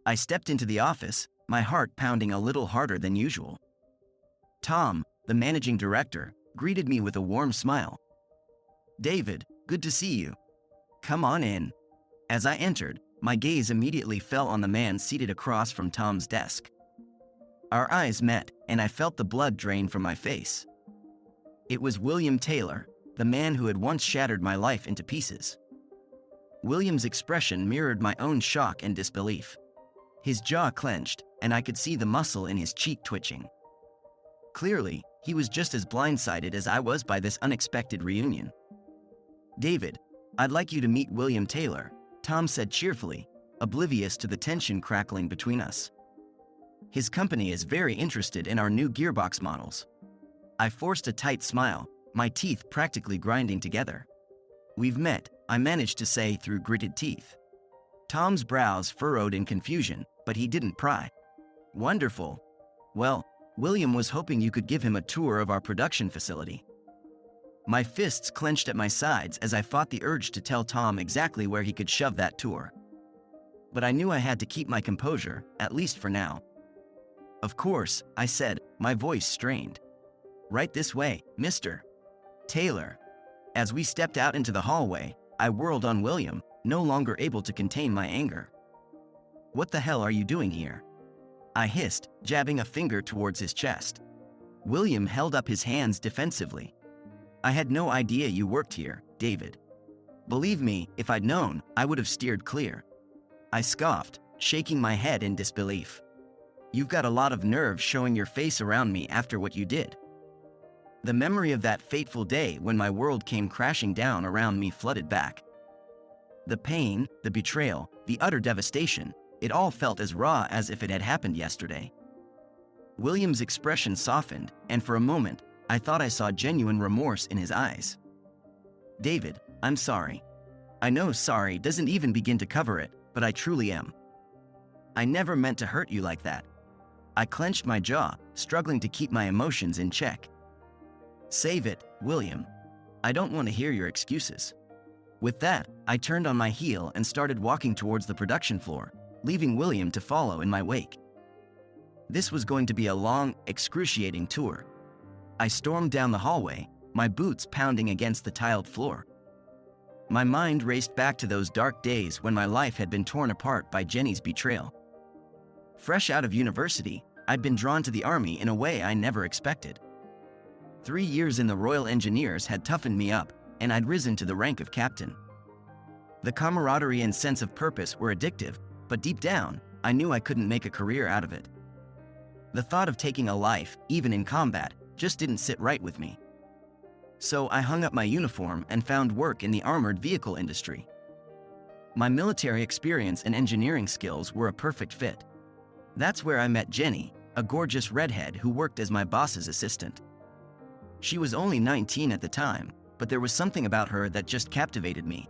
I stepped into the office, my heart pounding a little harder than usual. Tom, the managing director, greeted me with a warm smile. "David, good to see you. Come on in." As I entered, my gaze immediately fell on the man seated across from Tom's desk. Our eyes met, and I felt the blood drain from my face. It was William Taylor, the man who had once shattered my life into pieces. William's expression mirrored my own shock and disbelief. His jaw clenched, and I could see the muscle in his cheek twitching. Clearly, he was just as blindsided as I was by this unexpected reunion. "David, I'd like you to meet William Taylor," Tom said cheerfully, oblivious to the tension crackling between us. "His company is very interested in our new gearbox models." I forced a tight smile, my teeth practically grinding together. "We've met," I managed to say through gritted teeth. Tom's brows furrowed in confusion, but he didn't pry. "Wonderful. Well, William was hoping you could give him a tour of our production facility." My fists clenched at my sides as I fought the urge to tell Tom exactly where he could shove that tour. But I knew I had to keep my composure, at least for now. "Of course," I said, my voice strained. "Right this way, Mr. Taylor." As we stepped out into the hallway, I whirled on William, no longer able to contain my anger. "What the hell are you doing here?" I hissed, jabbing a finger towards his chest. William held up his hands defensively. "I had no idea you worked here, David. Believe me, if I'd known, I would have steered clear." I scoffed, shaking my head in disbelief. "You've got a lot of nerve showing your face around me after what you did." The memory of that fateful day when my world came crashing down around me flooded back. The pain, the betrayal, the utter devastation, it all felt as raw as if it had happened yesterday. William's expression softened, and for a moment, I thought I saw genuine remorse in his eyes. "David, I'm sorry. I know sorry doesn't even begin to cover it, but I truly am. I never meant to hurt you like that." I clenched my jaw, struggling to keep my emotions in check. "Save it, William. I don't want to hear your excuses." With that, I turned on my heel and started walking towards the production floor, leaving William to follow in my wake. This was going to be a long, excruciating tour. I stormed down the hallway, my boots pounding against the tiled floor. My mind raced back to those dark days when my life had been torn apart by Jenny's betrayal. Fresh out of university, I'd been drawn to the Army in a way I never expected. 3 years in the Royal Engineers had toughened me up, and I'd risen to the rank of captain. The camaraderie and sense of purpose were addictive, but deep down, I knew I couldn't make a career out of it. The thought of taking a life, even in combat, just didn't sit right with me. So I hung up my uniform and found work in the armored vehicle industry. My military experience and engineering skills were a perfect fit. That's where I met Jenny, a gorgeous redhead who worked as my boss's assistant. She was only 19 at the time, but there was something about her that just captivated me.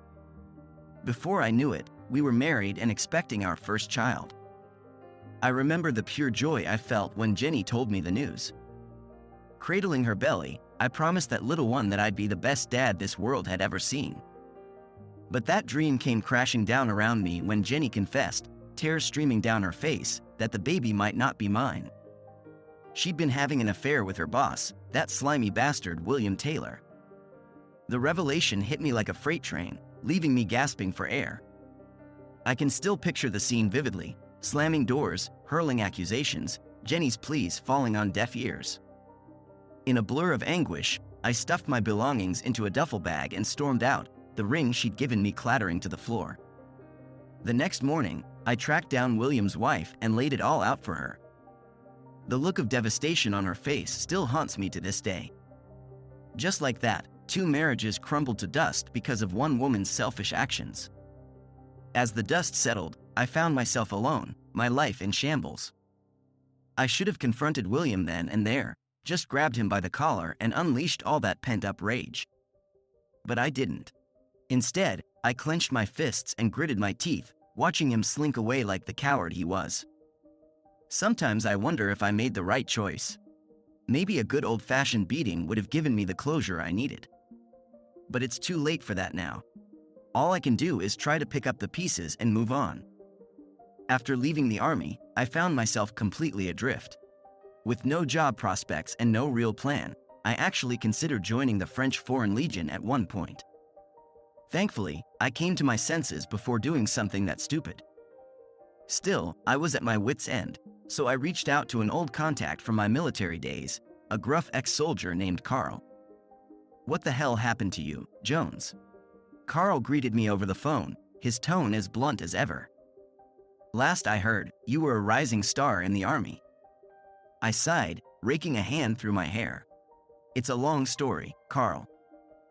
Before I knew it, we were married and expecting our first child. I remember the pure joy I felt when Jenny told me the news. Cradling her belly, I promised that little one that I'd be the best dad this world had ever seen. But that dream came crashing down around me when Jenny confessed, tears streaming down her face, that the baby might not be mine. She'd been having an affair with her boss, that slimy bastard William Taylor. The revelation hit me like a freight train, leaving me gasping for air. I can still picture the scene vividly, slamming doors, hurling accusations, Jenny's pleas falling on deaf ears. In a blur of anguish, I stuffed my belongings into a duffel bag and stormed out, the ring she'd given me clattering to the floor. The next morning, I tracked down William's wife and laid it all out for her. The look of devastation on her face still haunts me to this day. Just like that, 2 marriages crumbled to dust because of one woman's selfish actions. As the dust settled, I found myself alone, my life in shambles. I should have confronted William then and there, just grabbed him by the collar and unleashed all that pent-up rage. But I didn't. Instead, I clenched my fists and gritted my teeth, watching him slink away like the coward he was. Sometimes I wonder if I made the right choice. Maybe a good old-fashioned beating would have given me the closure I needed. But it's too late for that now. All I can do is try to pick up the pieces and move on. After leaving the army, I found myself completely adrift. With no job prospects and no real plan, I actually considered joining the French Foreign Legion at one point. Thankfully, I came to my senses before doing something that stupid. Still, I was at my wit's end, so I reached out to an old contact from my military days, a gruff ex-soldier named Carl. "What the hell happened to you, Jones?" Carl greeted me over the phone, his tone as blunt as ever. "Last I heard, you were a rising star in the army." I sighed, raking a hand through my hair. "It's a long story, Carl.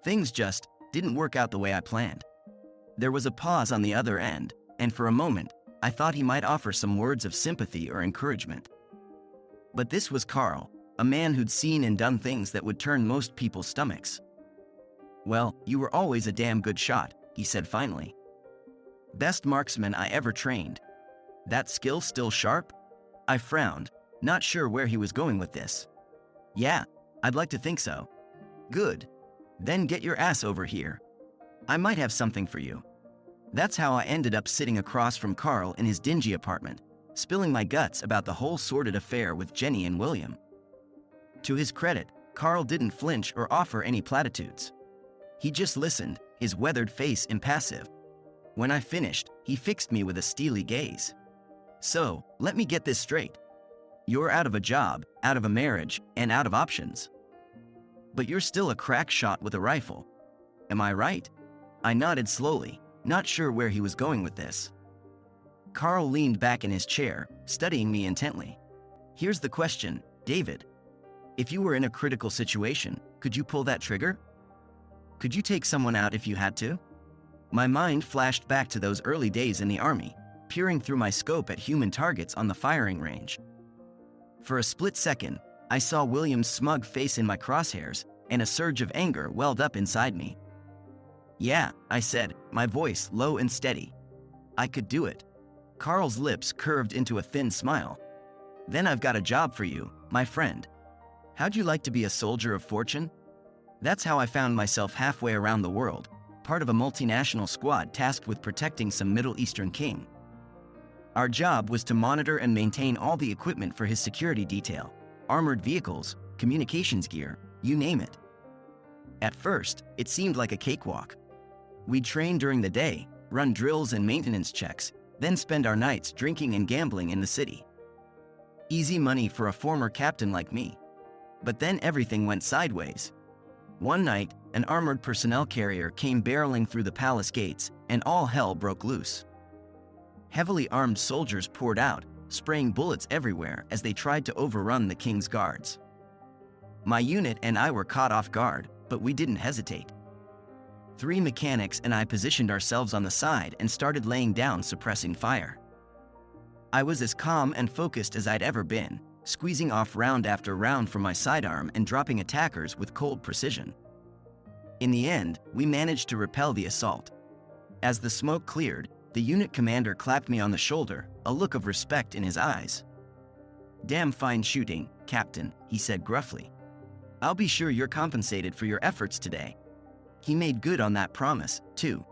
Things just didn't work out the way I planned." There was a pause on the other end, and for a moment, I thought he might offer some words of sympathy or encouragement. But this was Carl, a man who'd seen and done things that would turn most people's stomachs. "Well, you were always a damn good shot," he said finally. "Best marksman I ever trained. That skill still sharp?" I frowned, not sure where he was going with this. "Yeah, I'd like to think so." "Good. Then get your ass over here. I might have something for you." That's how I ended up sitting across from Carl in his dingy apartment, spilling my guts about the whole sordid affair with Jenny and William. To his credit, Carl didn't flinch or offer any platitudes. He just listened, his weathered face impassive. When I finished, he fixed me with a steely gaze. "So, let me get this straight. You're out of a job, out of a marriage, and out of options. But you're still a crack shot with a rifle. Am I right?" I nodded slowly, not sure where he was going with this. Carl leaned back in his chair, studying me intently. "Here's the question, David. If you were in a critical situation, could you pull that trigger? Could you take someone out if you had to?" My mind flashed back to those early days in the army, peering through my scope at human targets on the firing range. For a split second, I saw William's smug face in my crosshairs, and a surge of anger welled up inside me. "Yeah," I said, my voice low and steady. "I could do it." Carl's lips curved into a thin smile. "Then I've got a job for you, my friend. How'd you like to be a soldier of fortune?" That's how I found myself halfway around the world, part of a multinational squad tasked with protecting some Middle Eastern king. Our job was to monitor and maintain all the equipment for his security detail, armored vehicles, communications gear, you name it. At first, it seemed like a cakewalk. We'd train during the day, run drills and maintenance checks, then spend our nights drinking and gambling in the city. Easy money for a former captain like me. But then everything went sideways. One night, an armored personnel carrier came barreling through the palace gates, and all hell broke loose. Heavily armed soldiers poured out, spraying bullets everywhere as they tried to overrun the king's guards. My unit and I were caught off guard, but we didn't hesitate. 3 mechanics and I positioned ourselves on the side and started laying down suppressing fire. I was as calm and focused as I'd ever been, squeezing off round after round from my sidearm and dropping attackers with cold precision. In the end, we managed to repel the assault. As the smoke cleared, the unit commander clapped me on the shoulder, a look of respect in his eyes. "Damn fine shooting, Captain," he said gruffly. "I'll be sure you're compensated for your efforts today." He made good on that promise, too.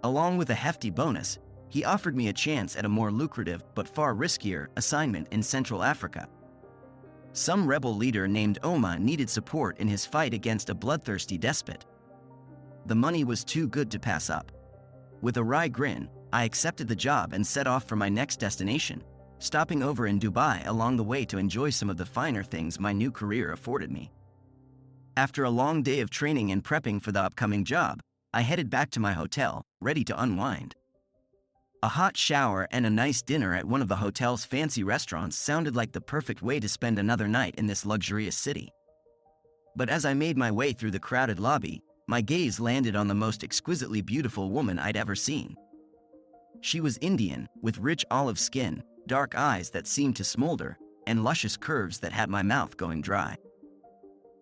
Along with a hefty bonus, he offered me a chance at a more lucrative but far riskier assignment in Central Africa. Some rebel leader named Oma needed support in his fight against a bloodthirsty despot. The money was too good to pass up. With a wry grin, I accepted the job and set off for my next destination, stopping over in Dubai along the way to enjoy some of the finer things my new career afforded me. After a long day of training and prepping for the upcoming job, I headed back to my hotel, ready to unwind. A hot shower and a nice dinner at one of the hotel's fancy restaurants sounded like the perfect way to spend another night in this luxurious city. But as I made my way through the crowded lobby, my gaze landed on the most exquisitely beautiful woman I'd ever seen. She was Indian, with rich olive skin, dark eyes that seemed to smolder, and luscious curves that had my mouth going dry.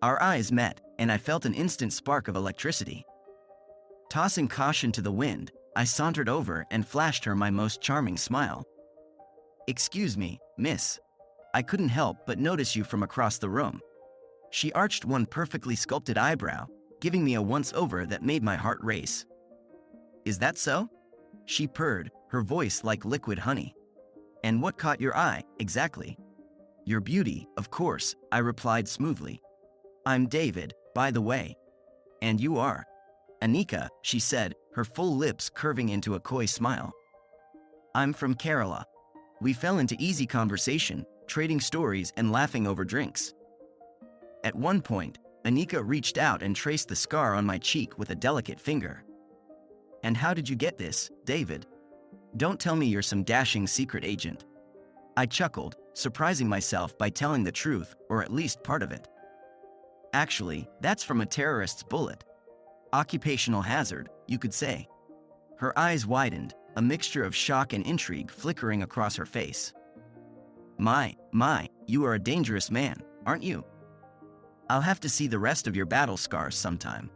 Our eyes met, and I felt an instant spark of electricity. Tossing caution to the wind, I sauntered over and flashed her my most charming smile. "Excuse me, miss. I couldn't help but notice you from across the room." She arched one perfectly sculpted eyebrow, giving me a once-over that made my heart race. "Is that so?" She purred, her voice like liquid honey. And what caught your eye, exactly? Your beauty, of course, I replied smoothly. I'm David, by the way. And you are? Anika, she said, her full lips curving into a coy smile. I'm from Kerala. We fell into easy conversation, trading stories and laughing over drinks. At one point, Anika reached out and traced the scar on my cheek with a delicate finger. And how did you get this, David? Don't tell me you're some dashing secret agent. I chuckled, surprising myself by telling the truth, or at least part of it. Actually, that's from a terrorist's bullet. Occupational hazard, you could say. Her eyes widened, a mixture of shock and intrigue flickering across her face. My, you are a dangerous man, aren't you? I'll have to see the rest of your battle scars sometime.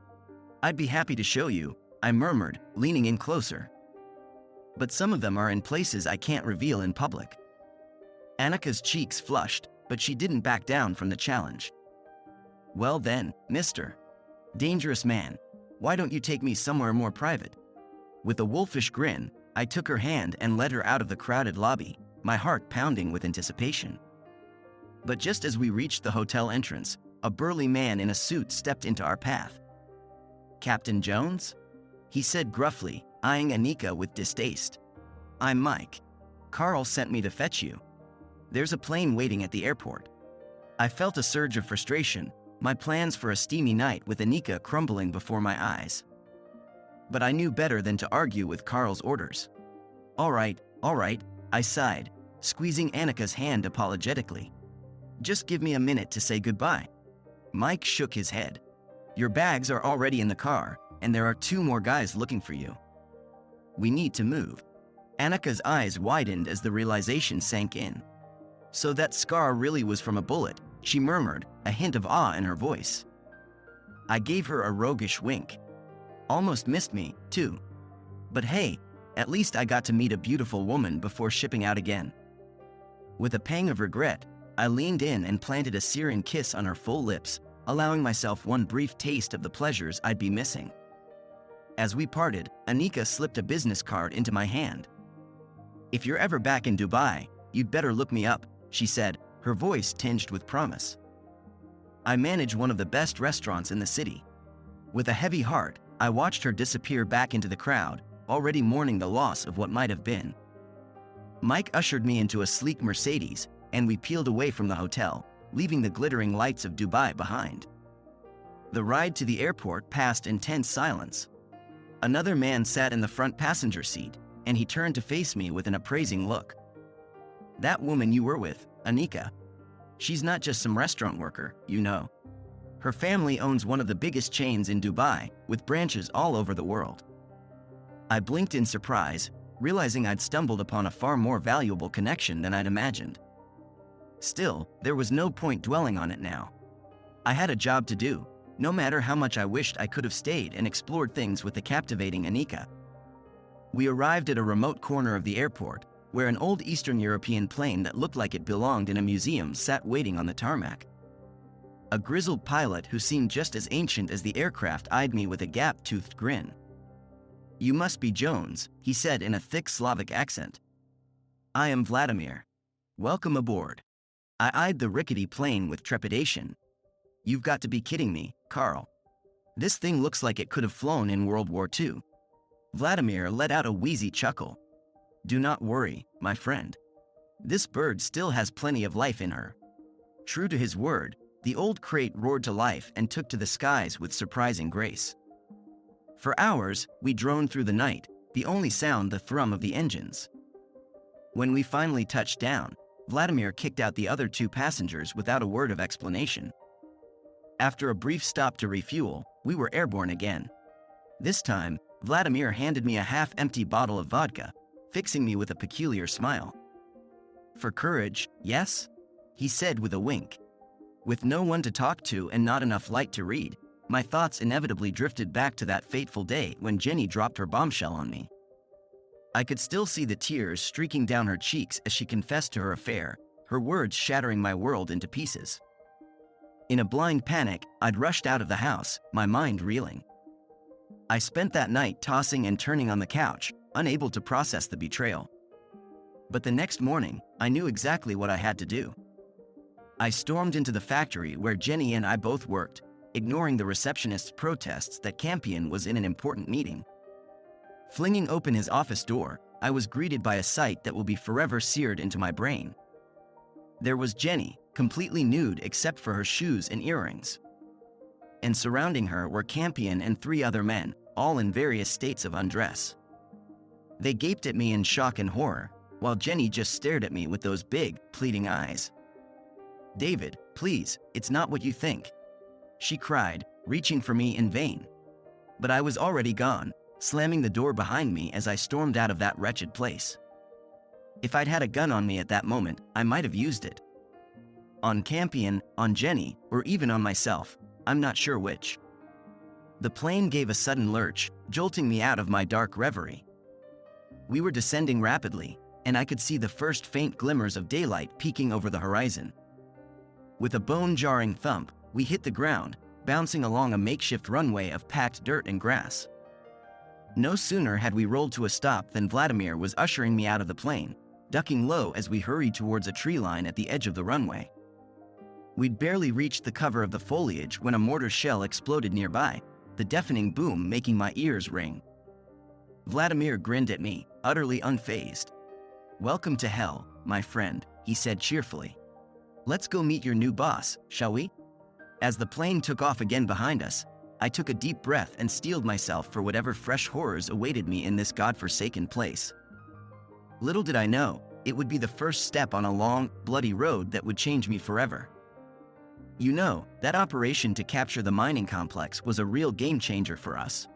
I'd be happy to show you, I murmured, leaning in closer. But some of them are in places I can't reveal in public. Anika's cheeks flushed, but she didn't back down from the challenge. Well then, Mr. Dangerous Man, why don't you take me somewhere more private? With a wolfish grin, I took her hand and led her out of the crowded lobby, my heart pounding with anticipation. But just as we reached the hotel entrance, a burly man in a suit stepped into our path. Captain Jones? He said gruffly, eyeing Anika with distaste. I'm Mike. Carl sent me to fetch you. There's a plane waiting at the airport. I felt a surge of frustration, my plans for a steamy night with Anika crumbling before my eyes. But I knew better than to argue with Carl's orders. All right, I sighed, squeezing Anika's hand apologetically. Just give me a minute to say goodbye. Mike shook his head. Your bags are already in the car, and there are 2 more guys looking for you. We need to move. Anika's eyes widened as the realization sank in. So that scar really was from a bullet, she murmured, a hint of awe in her voice. I gave her a roguish wink. Almost missed me, too. But hey, at least I got to meet a beautiful woman before shipping out again. With a pang of regret, I leaned in and planted a searing kiss on her full lips, allowing myself one brief taste of the pleasures I'd be missing. As we parted, Anika slipped a business card into my hand. If you're ever back in Dubai, you'd better look me up, she said, her voice tinged with promise. I manage one of the best restaurants in the city. With a heavy heart, I watched her disappear back into the crowd, already mourning the loss of what might have been. Mike ushered me into a sleek Mercedes, and we peeled away from the hotel, leaving the glittering lights of Dubai behind. The ride to the airport passed in tense silence. Another man sat in the front passenger seat, and he turned to face me with an appraising look. That woman you were with, Anika. She's not just some restaurant worker, you know. Her family owns one of the biggest chains in Dubai, with branches all over the world. I blinked in surprise, realizing I'd stumbled upon a far more valuable connection than I'd imagined. Still, there was no point dwelling on it now. I had a job to do, no matter how much I wished I could have stayed and explored things with the captivating Anika. We arrived at a remote corner of the airport, where an old Eastern European plane that looked like it belonged in a museum sat waiting on the tarmac. A grizzled pilot who seemed just as ancient as the aircraft eyed me with a gap-toothed grin. You must be Jones, he said in a thick Slavic accent. I am Vladimir. Welcome aboard. I eyed the rickety plane with trepidation. You've got to be kidding me, Carl. This thing looks like it could have flown in World War II. Vladimir let out a wheezy chuckle. Do not worry, my friend. This bird still has plenty of life in her. True to his word, the old crate roared to life and took to the skies with surprising grace. For hours, we droned through the night, the only sound the thrum of the engines. When we finally touched down, Vladimir kicked out the other 2 passengers without a word of explanation. After a brief stop to refuel, we were airborne again. This time, Vladimir handed me a half-empty bottle of vodka, fixing me with a peculiar smile. For courage, yes? He said with a wink. With no one to talk to and not enough light to read, my thoughts inevitably drifted back to that fateful day when Jenny dropped her bombshell on me. I could still see the tears streaking down her cheeks as she confessed to her affair, her words shattering my world into pieces. In a blind panic, I'd rushed out of the house, my mind reeling. I spent that night tossing and turning on the couch, unable to process the betrayal. But the next morning, I knew exactly what I had to do. I stormed into the factory where Jenny and I both worked, ignoring the receptionist's protests that Campion was in an important meeting. Flinging open his office door, I was greeted by a sight that will be forever seared into my brain. There was Jenny, completely nude except for her shoes and earrings. And surrounding her were Campion and 3 other men, all in various states of undress. They gaped at me in shock and horror, while Jenny just stared at me with those big, pleading eyes. "David, please, it's not what you think," she cried, reaching for me in vain. But I was already gone, slamming the door behind me as I stormed out of that wretched place. If I'd had a gun on me at that moment, I might have used it. On Campion, on Jenny, or even on myself, I'm not sure which. The plane gave a sudden lurch, jolting me out of my dark reverie. We were descending rapidly, and I could see the first faint glimmers of daylight peeking over the horizon. With a bone-jarring thump, we hit the ground, bouncing along a makeshift runway of packed dirt and grass. No sooner had we rolled to a stop than Vladimir was ushering me out of the plane, ducking low as we hurried towards a tree line at the edge of the runway. We'd barely reached the cover of the foliage when a mortar shell exploded nearby, the deafening boom making my ears ring. Vladimir grinned at me, utterly unfazed. "Welcome to hell, my friend," he said cheerfully. "Let's go meet your new boss, shall we?" As the plane took off again behind us, I took a deep breath and steeled myself for whatever fresh horrors awaited me in this godforsaken place. Little did I know, it would be the first step on a long, bloody road that would change me forever. You know, that operation to capture the mining complex was a real game changer for us.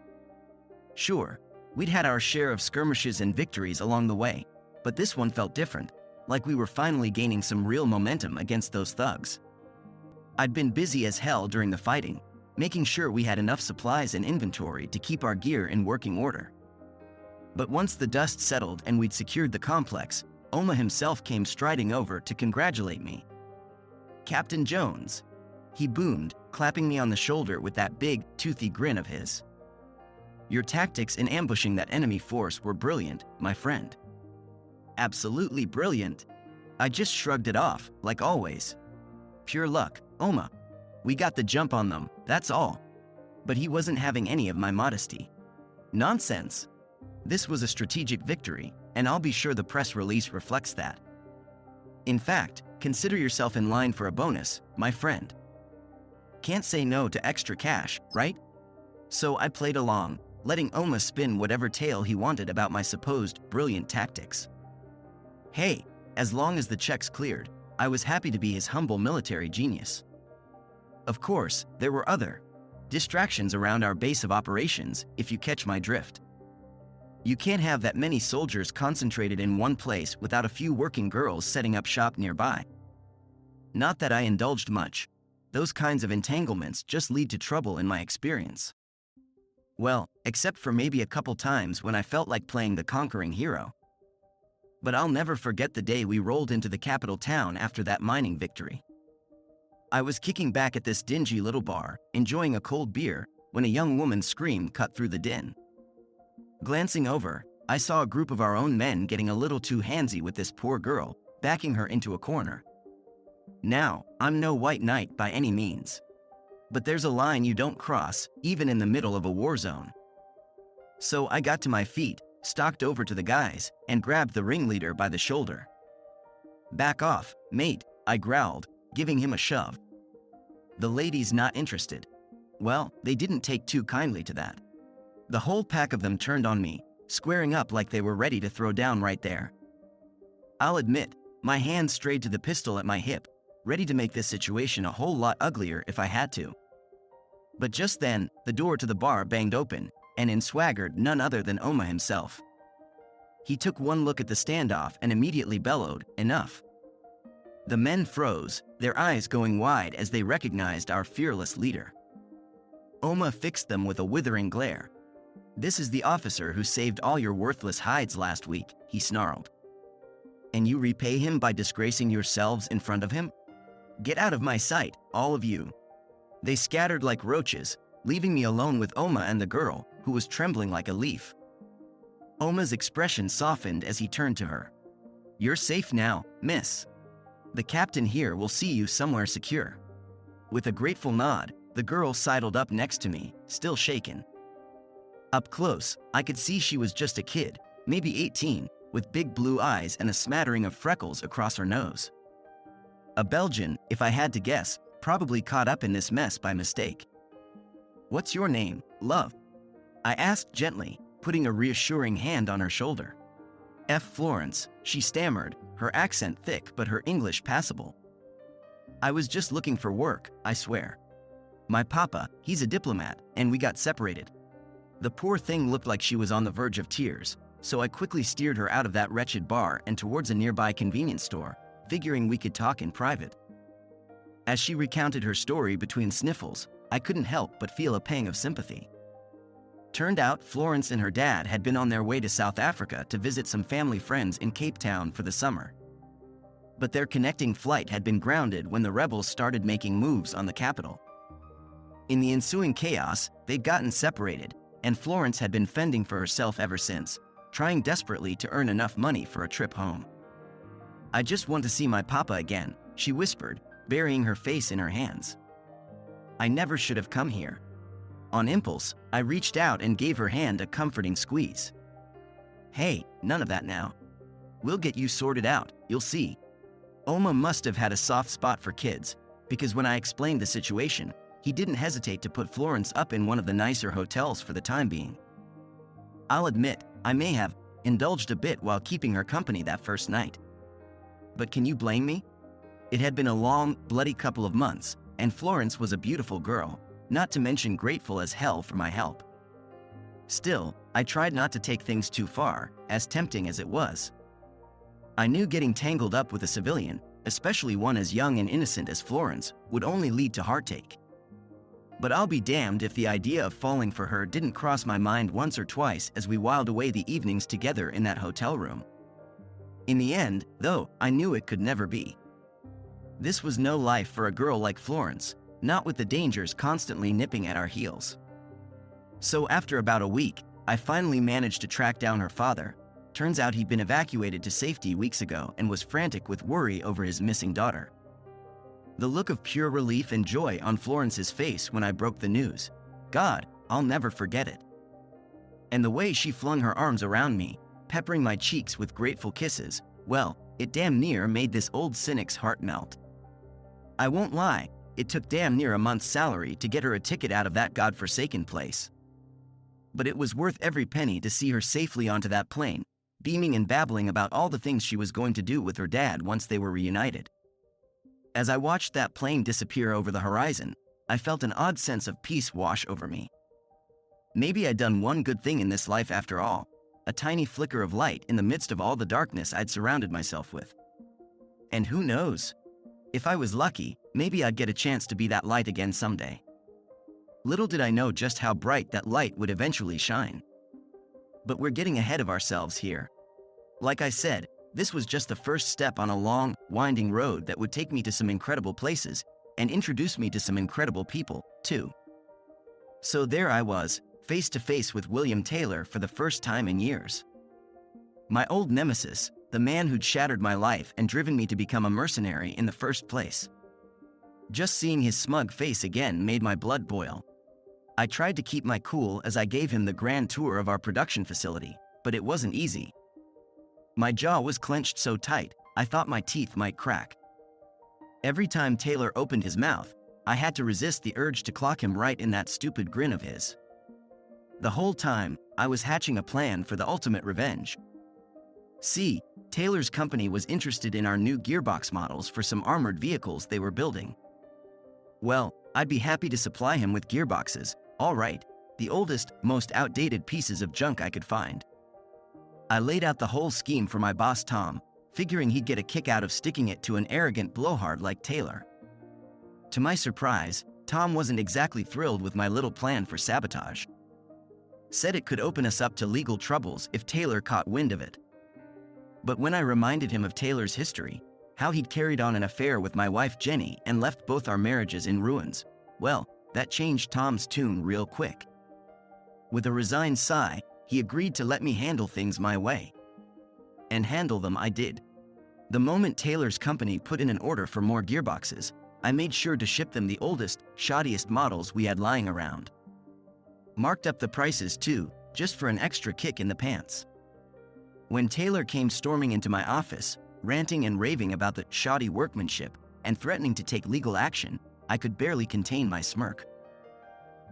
Sure, we'd had our share of skirmishes and victories along the way, but this one felt different, like we were finally gaining some real momentum against those thugs. I'd been busy as hell during the fighting, making sure we had enough supplies and inventory to keep our gear in working order. But once the dust settled and we'd secured the complex, Oma himself came striding over to congratulate me. "Captain Jones," he boomed, clapping me on the shoulder with that big, toothy grin of his. "Your tactics in ambushing that enemy force were brilliant, my friend." "Absolutely brilliant." I just shrugged it off, like always. "Pure luck, Oma. We got the jump on them, that's all." But he wasn't having any of my modesty. "Nonsense. This was a strategic victory, and I'll be sure the press release reflects that. In fact, consider yourself in line for a bonus, my friend. Can't say no to extra cash, right?" So I played along, letting Oma spin whatever tale he wanted about my supposed brilliant tactics. Hey, as long as the checks cleared, I was happy to be his humble military genius. Of course, there were other distractions around our base of operations, if you catch my drift. You can't have that many soldiers concentrated in one place without a few working girls setting up shop nearby. Not that I indulged much. Those kinds of entanglements just lead to trouble in my experience. Well, except for maybe a couple times when I felt like playing the conquering hero. But I'll never forget the day we rolled into the capital town after that mining victory. I was kicking back at this dingy little bar, enjoying a cold beer, when a young woman's scream cut through the din. Glancing over, I saw a group of our own men getting a little too handsy with this poor girl, backing her into a corner. Now, I'm no white knight by any means. But there's a line you don't cross, even in the middle of a war zone. So I got to my feet, stalked over to the guys, and grabbed the ringleader by the shoulder. "Back off, mate," I growled, giving him a shove. The ladies not interested. Well, they didn't take too kindly to that. The whole pack of them turned on me, squaring up like they were ready to throw down right there. I'll admit, my hand strayed to the pistol at my hip, ready to make this situation a whole lot uglier if I had to. But just then, the door to the bar banged open, and in swaggered none other than Oma himself. He took one look at the standoff and immediately bellowed, "Enough." The men froze, their eyes going wide as they recognized our fearless leader. Oma fixed them with a withering glare. "This is the officer who saved all your worthless hides last week," he snarled. "And you repay him by disgracing yourselves in front of him? Get out of my sight, all of you." They scattered like roaches, leaving me alone with Oma and the girl, who was trembling like a leaf. Oma's expression softened as he turned to her. You're safe now, miss. The captain here will see you somewhere secure." With a grateful nod, the girl sidled up next to me, still shaken. Up close, I could see she was just a kid, maybe 18, with big blue eyes and a smattering of freckles across her nose. A Belgian, if I had to guess, probably caught up in this mess by mistake. "What's your name, love?" I asked gently, putting a reassuring hand on her shoulder. Florence," she stammered, her accent thick but her English passable. "I was just looking for work, I swear. My papa, he's a diplomat, and we got separated." The poor thing looked like she was on the verge of tears, so I quickly steered her out of that wretched bar and towards a nearby convenience store, figuring we could talk in private. As she recounted her story between sniffles, I couldn't help but feel a pang of sympathy. Turned out Florence and her dad had been on their way to South Africa to visit some family friends in Cape Town for the summer. But their connecting flight had been grounded when the rebels started making moves on the capital. In the ensuing chaos, they'd gotten separated, and Florence had been fending for herself ever since, trying desperately to earn enough money for a trip home. "I just want to see my papa again," she whispered, burying her face in her hands. I never should have come here. On impulse, I reached out and gave her hand a comforting squeeze. "Hey, none of that now. We'll get you sorted out, you'll see." Oma must have had a soft spot for kids, because when I explained the situation, he didn't hesitate to put Florence up in one of the nicer hotels for the time being. I'll admit, I may have indulged a bit while keeping her company that first night. But can you blame me? It had been a long, bloody couple of months, and Florence was a beautiful girl, not to mention grateful as hell for my help. Still, I tried not to take things too far, as tempting as it was. I knew getting tangled up with a civilian, especially one as young and innocent as Florence, would only lead to heartache. But I'll be damned if the idea of falling for her didn't cross my mind once or twice as we whiled away the evenings together in that hotel room. In the end, though, I knew it could never be. This was no life for a girl like Florence, not with the dangers constantly nipping at our heels. So after about a week, I finally managed to track down her father. Turns out he'd been evacuated to safety weeks ago and was frantic with worry over his missing daughter. The look of pure relief and joy on Florence's face when I broke the news. God, I'll never forget it. And the way she flung her arms around me, peppering my cheeks with grateful kisses, well, it damn near made this old cynic's heart melt. I won't lie, it took damn near a month's salary to get her a ticket out of that godforsaken place. But it was worth every penny to see her safely onto that plane, beaming and babbling about all the things she was going to do with her dad once they were reunited. As I watched that plane disappear over the horizon, I felt an odd sense of peace wash over me. Maybe I'd done one good thing in this life after all, a tiny flicker of light in the midst of all the darkness I'd surrounded myself with. And who knows? If I was lucky, maybe I'd get a chance to be that light again someday. Little did I know just how bright that light would eventually shine. But we're getting ahead of ourselves here. Like I said, this was just the first step on a long, winding road that would take me to some incredible places and introduce me to some incredible people, too. So there I was, face to face with William Taylor for the first time in years. My old nemesis, the man who'd shattered my life and driven me to become a mercenary in the first place. Just seeing his smug face again made my blood boil. I tried to keep my cool as I gave him the grand tour of our production facility, but it wasn't easy. My jaw was clenched so tight, I thought my teeth might crack. Every time Taylor opened his mouth, I had to resist the urge to clock him right in that stupid grin of his. The whole time, I was hatching a plan for the ultimate revenge. See, Taylor's company was interested in our new gearbox models for some armored vehicles they were building. Well, I'd be happy to supply him with gearboxes, all right, the oldest, most outdated pieces of junk I could find. I laid out the whole scheme for my boss Tom, figuring he'd get a kick out of sticking it to an arrogant blowhard like Taylor. To my surprise, Tom wasn't exactly thrilled with my little plan for sabotage. Said it could open us up to legal troubles if Taylor caught wind of it. But when I reminded him of Taylor's history, how he'd carried on an affair with my wife Jenny and left both our marriages in ruins, well, that changed Tom's tune real quick. With a resigned sigh, he agreed to let me handle things my way. And handle them I did. The moment Taylor's company put in an order for more gearboxes, I made sure to ship them the oldest, shoddiest models we had lying around. Marked up the prices too, just for an extra kick in the pants. When Taylor came storming into my office, ranting and raving about the shoddy workmanship and threatening to take legal action, I could barely contain my smirk.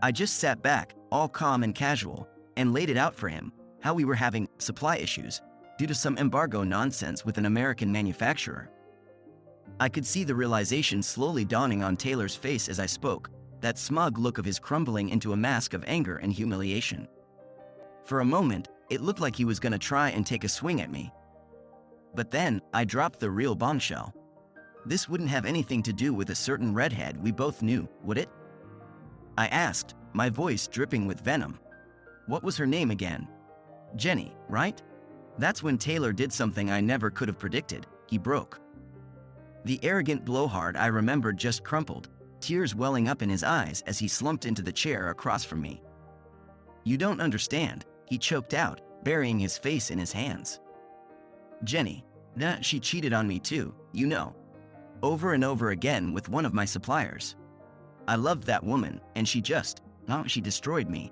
I just sat back, all calm and casual, and laid it out for him, how we were having supply issues due to some embargo nonsense with an American manufacturer. I could see the realization slowly dawning on Taylor's face as I spoke, that smug look of his crumbling into a mask of anger and humiliation. For a moment, it looked like he was going to try and take a swing at me. But then, I dropped the real bombshell. This wouldn't have anything to do with a certain redhead we both knew, would it? I asked, my voice dripping with venom. What was her name again? Jenny, right? That's when Taylor did something I never could have predicted. He broke. The arrogant blowhard I remembered just crumpled, tears welling up in his eyes as he slumped into the chair across from me. You don't understand, he choked out, burying his face in his hands. Jenny, she cheated on me too, you know. Over and over again with one of my suppliers. I loved that woman, and she destroyed me.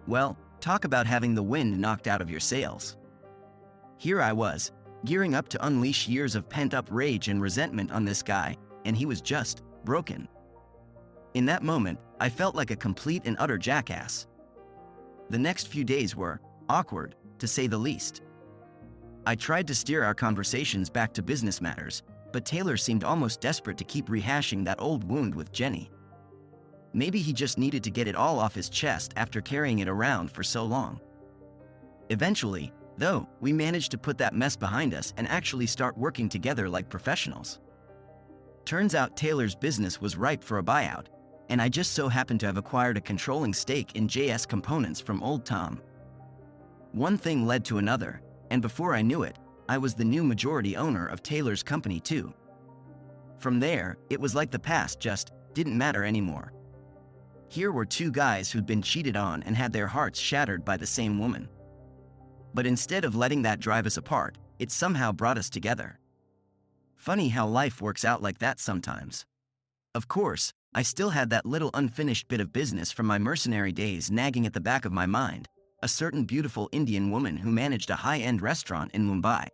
Well, talk about having the wind knocked out of your sails. Here I was, gearing up to unleash years of pent-up rage and resentment on this guy, and he was just broken. In that moment, I felt like a complete and utter jackass. The next few days were awkward, to say the least. I tried to steer our conversations back to business matters, but Taylor seemed almost desperate to keep rehashing that old wound with Jenny. Maybe he just needed to get it all off his chest after carrying it around for so long. Eventually, though, we managed to put that mess behind us and actually start working together like professionals. Turns out Taylor's business was ripe for a buyout, and I just so happened to have acquired a controlling stake in JS Components from old Tom. One thing led to another, and before I knew it, I was the new majority owner of Taylor's company too. From there, it was like the past just didn't matter anymore. Here were two guys who'd been cheated on and had their hearts shattered by the same woman. But instead of letting that drive us apart, it somehow brought us together. Funny how life works out like that sometimes. Of course, I still had that little unfinished bit of business from my mercenary days nagging at the back of my mind, a certain beautiful Indian woman who managed a high-end restaurant in Mumbai.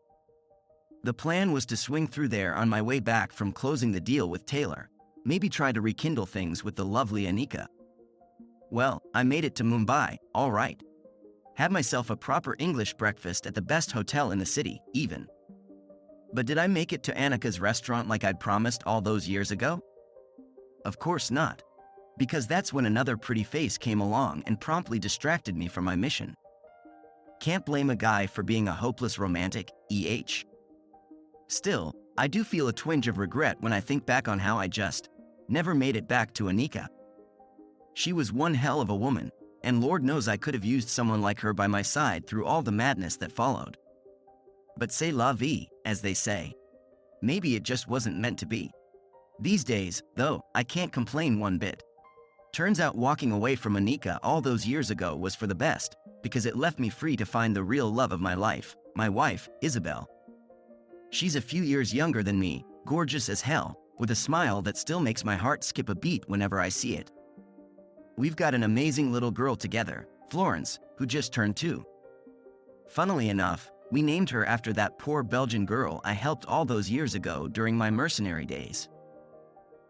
The plan was to swing through there on my way back from closing the deal with Taylor, maybe try to rekindle things with the lovely Anika. Well, I made it to Mumbai, all right. Had myself a proper English breakfast at the best hotel in the city, even. But did I make it to Anika's restaurant like I'd promised all those years ago? Of course not. Because that's when another pretty face came along and promptly distracted me from my mission. Can't blame a guy for being a hopeless romantic, Still, I do feel a twinge of regret when I think back on how I just never made it back to Anika. She was one hell of a woman, and Lord knows I could have used someone like her by my side through all the madness that followed. But c'est la vie, as they say. Maybe it just wasn't meant to be. These days, though, I can't complain one bit. Turns out walking away from Anika all those years ago was for the best, because it left me free to find the real love of my life, my wife, Isabel. She's a few years younger than me, gorgeous as hell, with a smile that still makes my heart skip a beat whenever I see it. We've got an amazing little girl together, Florence, who just turned 2. Funnily enough, we named her after that poor Belgian girl I helped all those years ago during my mercenary days.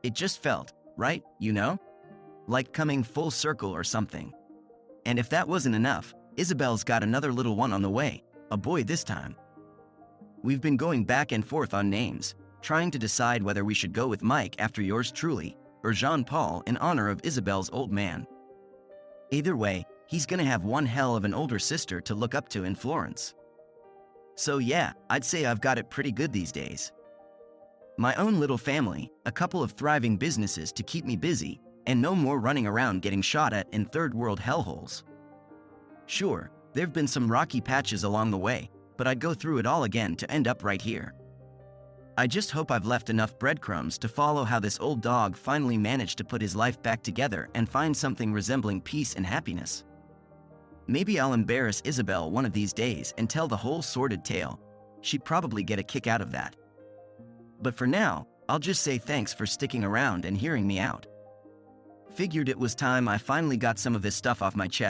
It just felt right, you know? Like coming full circle or something. And if that wasn't enough, Isabel's got another little one on the way, a boy this time. We've been going back and forth on names, trying to decide whether we should go with Mike after yours truly, or Jean-Paul in honor of Isabel's old man. Either way, he's gonna have one hell of an older sister to look up to in Florence. So yeah, I'd say I've got it pretty good these days. My own little family, a couple of thriving businesses to keep me busy, and no more running around getting shot at in third world hellholes. Sure, there've been some rocky patches along the way, but I'd go through it all again to end up right here. I just hope I've left enough breadcrumbs to follow how this old dog finally managed to put his life back together and find something resembling peace and happiness. Maybe I'll embarrass Isabel one of these days and tell the whole sordid tale. She'd probably get a kick out of that. But for now, I'll just say thanks for sticking around and hearing me out. Figured it was time I finally got some of this stuff off my chest.